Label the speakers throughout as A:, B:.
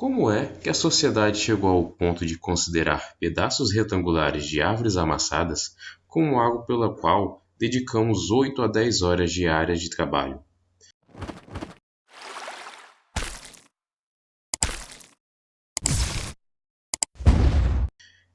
A: Como é que a sociedade chegou ao ponto de considerar pedaços retangulares de árvores amassadas como algo pela qual dedicamos 8 a 10 horas diárias de trabalho?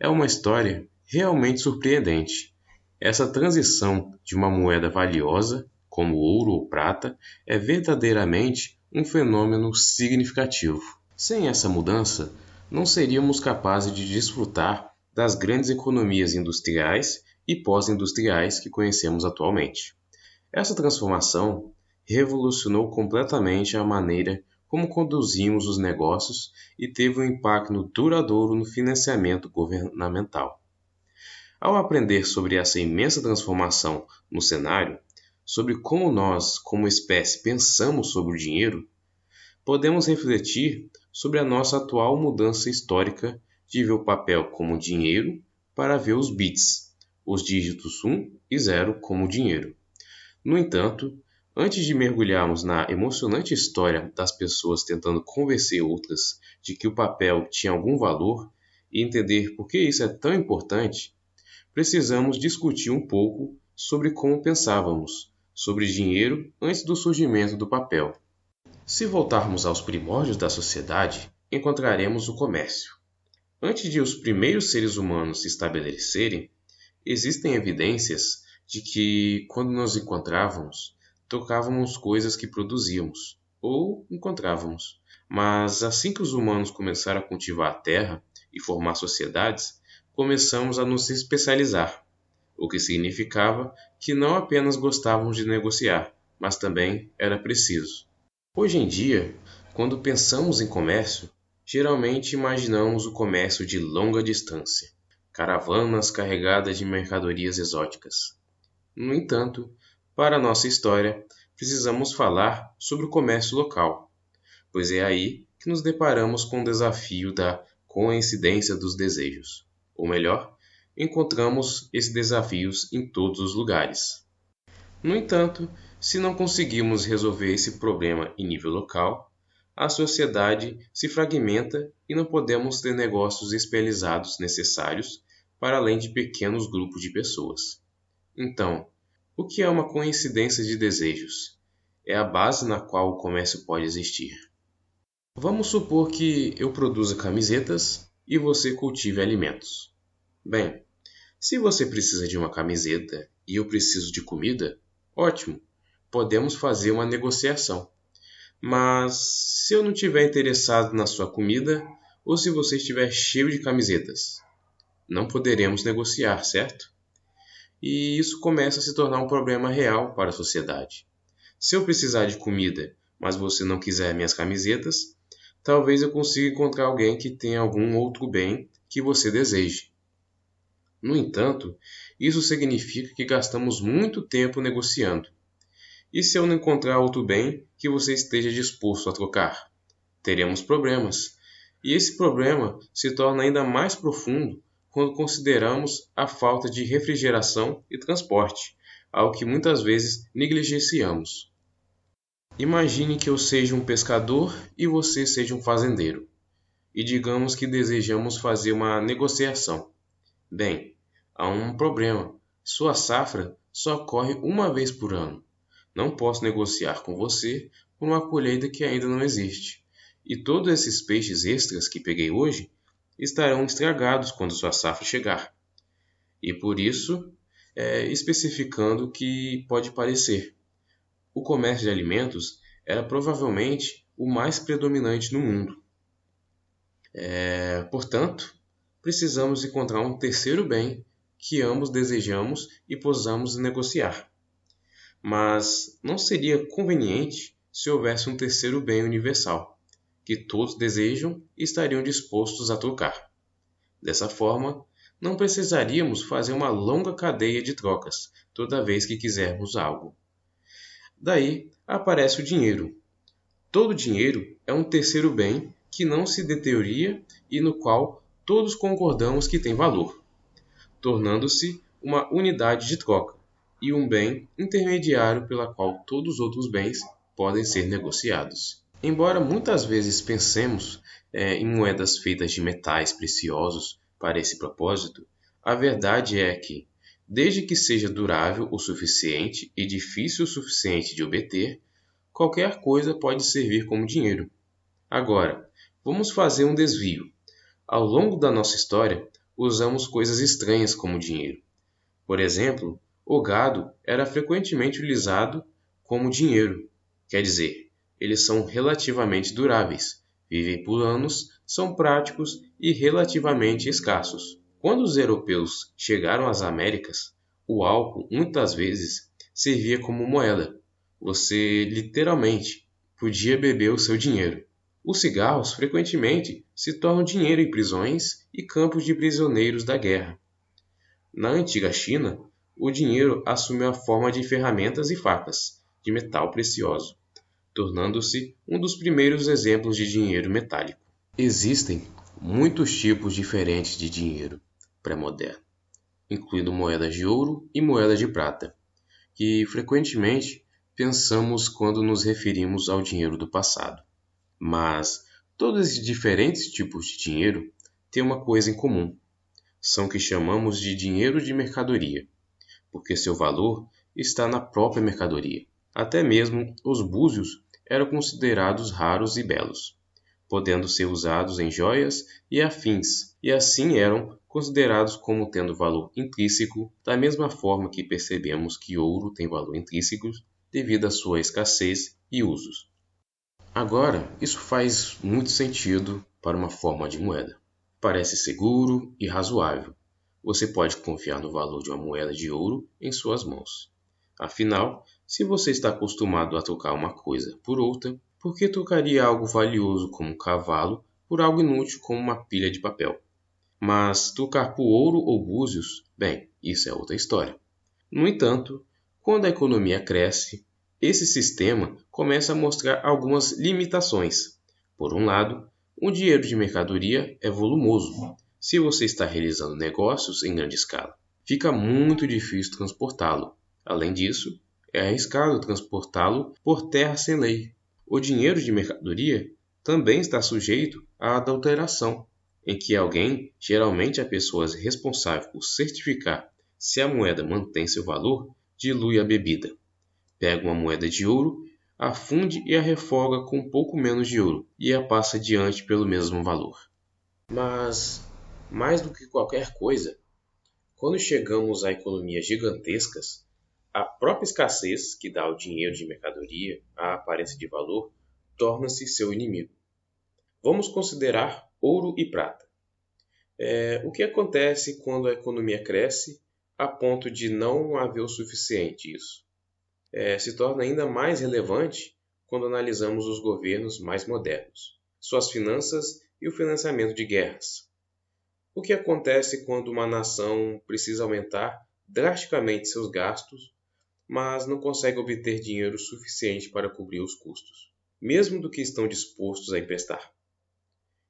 A: É uma história realmente surpreendente. Essa transição de uma moeda valiosa, como ouro ou prata, é verdadeiramente um fenômeno significativo. Sem essa mudança, não seríamos capazes de desfrutar das grandes economias industriais e pós-industriais que conhecemos atualmente. Essa transformação revolucionou completamente a maneira como conduzimos os negócios e teve um impacto duradouro no financiamento governamental. Ao aprender sobre essa imensa transformação no cenário, sobre como nós, como espécie, pensamos sobre o dinheiro, podemos refletir sobre a nossa atual mudança histórica de ver o papel como dinheiro para ver os bits, os dígitos 1 e 0 como dinheiro. No entanto, antes de mergulharmos na emocionante história das pessoas tentando convencer outras de que o papel tinha algum valor e entender por que isso é tão importante, precisamos discutir um pouco sobre como pensávamos sobre dinheiro antes do surgimento do papel. Se voltarmos aos primórdios da sociedade, encontraremos o comércio. Antes de os primeiros seres humanos se estabelecerem, existem evidências de que, quando nos encontrávamos, trocávamos coisas que produzíamos, ou encontrávamos. Mas assim que os humanos começaram a cultivar a terra e formar sociedades, começamos a nos especializar, o que significava que não apenas gostávamos de negociar, mas também era preciso. Hoje em dia, quando pensamos em comércio, geralmente imaginamos o comércio de longa distância, caravanas carregadas de mercadorias exóticas. No entanto, para a nossa história, precisamos falar sobre o comércio local, pois é aí que nos deparamos com o desafio da coincidência dos desejos. Ou melhor, encontramos esses desafios em todos os lugares. No entanto, se não conseguirmos resolver esse problema em nível local, a sociedade se fragmenta e não podemos ter negócios especializados necessários para além de pequenos grupos de pessoas. Então, o que é uma coincidência de desejos? É a base na qual o comércio pode existir. Vamos supor que eu produza camisetas e você cultive alimentos. Bem, se você precisa de uma camiseta e eu preciso de comida, ótimo, podemos fazer uma negociação. Mas se eu não estiver interessado na sua comida ou se você estiver cheio de camisetas, não poderemos negociar, certo? E isso começa a se tornar um problema real para a sociedade. Se eu precisar de comida, mas você não quiser minhas camisetas, talvez eu consiga encontrar alguém que tenha algum outro bem que você deseje. No entanto, isso significa que gastamos muito tempo negociando. E se eu não encontrar outro bem que você esteja disposto a trocar? Teremos problemas. E esse problema se torna ainda mais profundo quando consideramos a falta de refrigeração e transporte, algo que muitas vezes negligenciamos. Imagine que eu seja um pescador e você seja um fazendeiro, e digamos que desejamos fazer uma negociação. Bem, há um problema. Sua safra só ocorre uma vez por ano. Não posso negociar com você por uma colheita que ainda não existe. E todos esses peixes extras que peguei hoje estarão estragados quando sua safra chegar. E por isso, especificando que pode parecer, o comércio de alimentos era provavelmente o mais predominante no mundo. Portanto, precisamos encontrar um terceiro bem que ambos desejamos e possamos negociar. Mas não seria conveniente se houvesse um terceiro bem universal, que todos desejam e estariam dispostos a trocar. Dessa forma, não precisaríamos fazer uma longa cadeia de trocas toda vez que quisermos algo. Daí aparece o dinheiro. Todo dinheiro é um terceiro bem que não se deteriora e no qual todos concordamos que tem valor, tornando-se uma unidade de troca e um bem intermediário pela qual todos os outros bens podem ser negociados. Embora muitas vezes pensemos em moedas feitas de metais preciosos para esse propósito, a verdade é que, desde que seja durável o suficiente e difícil o suficiente de obter, qualquer coisa pode servir como dinheiro. Agora, vamos fazer um desvio. Ao longo da nossa história, usamos coisas estranhas como dinheiro. Por exemplo, o gado era frequentemente utilizado como dinheiro, quer dizer, eles são relativamente duráveis, vivem por anos, são práticos e relativamente escassos. Quando os europeus chegaram às Américas, o álcool muitas vezes servia como moeda. Você literalmente podia beber o seu dinheiro. Os cigarros frequentemente se tornam dinheiro em prisões e campos de prisioneiros da guerra. Na antiga China, o dinheiro assumiu a forma de ferramentas e facas, de metal precioso, tornando-se um dos primeiros exemplos de dinheiro metálico. Existem muitos tipos diferentes de dinheiro pré-moderno, incluindo moedas de ouro e moedas de prata, que frequentemente pensamos quando nos referimos ao dinheiro do passado. Mas todos esses diferentes tipos de dinheiro têm uma coisa em comum: são o que chamamos de dinheiro de mercadoria, porque seu valor está na própria mercadoria. Até mesmo os búzios eram considerados raros e belos, podendo ser usados em joias e afins, e assim eram considerados como tendo valor intrínseco, da mesma forma que percebemos que ouro tem valor intrínseco devido à sua escassez e usos. Agora, isso faz muito sentido para uma forma de moeda. Parece seguro e razoável. Você pode confiar no valor de uma moeda de ouro em suas mãos. Afinal, se você está acostumado a trocar uma coisa por outra, por que trocaria algo valioso como um cavalo por algo inútil como uma pilha de papel? Mas trocar por ouro ou búzios, bem, isso é outra história. No entanto, quando a economia cresce, esse sistema começa a mostrar algumas limitações. Por um lado, o dinheiro de mercadoria é volumoso. Se você está realizando negócios em grande escala, fica muito difícil transportá-lo. Além disso, é arriscado transportá-lo por terra sem lei. O dinheiro de mercadoria também está sujeito à adulteração, em que alguém, geralmente a pessoa responsável por certificar se a moeda mantém seu valor, dilui a bebida. Pega uma moeda de ouro, a funde e a refoga com um pouco menos de ouro e a passa adiante pelo mesmo valor. Mas, mais do que qualquer coisa, quando chegamos a economias gigantescas, a própria escassez que dá ao dinheiro de mercadoria a aparência de valor torna-se seu inimigo. Vamos considerar ouro e prata. O que acontece quando a economia cresce a ponto de não haver o suficiente isso? Se torna ainda mais relevante quando analisamos os governos mais modernos, suas finanças e o financiamento de guerras. O que acontece quando uma nação precisa aumentar drasticamente seus gastos, mas não consegue obter dinheiro suficiente para cobrir os custos, mesmo do que estão dispostos a emprestar?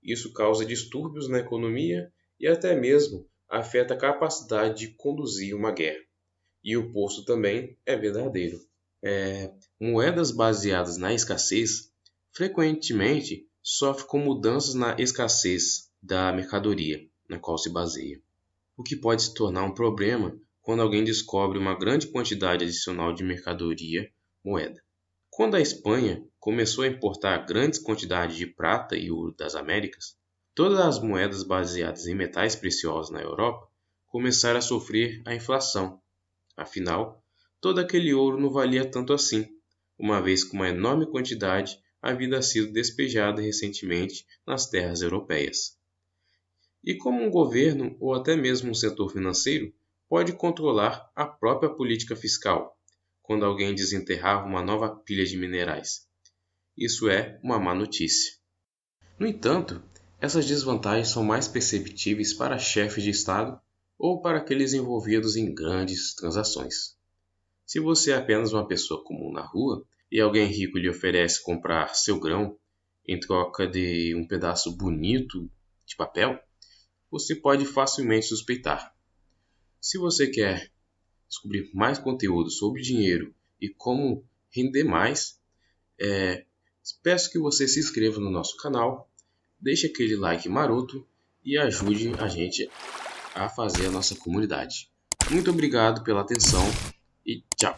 A: Isso causa distúrbios na economia e até mesmo afeta a capacidade de conduzir uma guerra. E o oposto também é verdadeiro. Moedas baseadas na escassez frequentemente sofrem com mudanças na escassez da mercadoria na qual se baseia, o que pode se tornar um problema quando alguém descobre uma grande quantidade adicional de mercadoria moeda. Quando a Espanha começou a importar grandes quantidades de prata e ouro das Américas, todas as moedas baseadas em metais preciosos na Europa começaram a sofrer a inflação. Afinal, todo aquele ouro não valia tanto assim, uma vez que uma enorme quantidade havia sido despejada recentemente nas terras europeias. E como um governo ou até mesmo um setor financeiro pode controlar a própria política fiscal quando alguém desenterrar uma nova pilha de minerais? Isso é uma má notícia. No entanto, essas desvantagens são mais perceptíveis para chefes de Estado ou para aqueles envolvidos em grandes transações. Se você é apenas uma pessoa comum na rua e alguém rico lhe oferece comprar seu grão em troca de um pedaço bonito de papel, você pode facilmente suspeitar. Se você quer descobrir mais conteúdo sobre dinheiro e como render mais, Peço que você se inscreva no nosso canal, deixe aquele like maroto e ajude a gente a fazer a nossa comunidade. Muito obrigado pela atenção e tchau!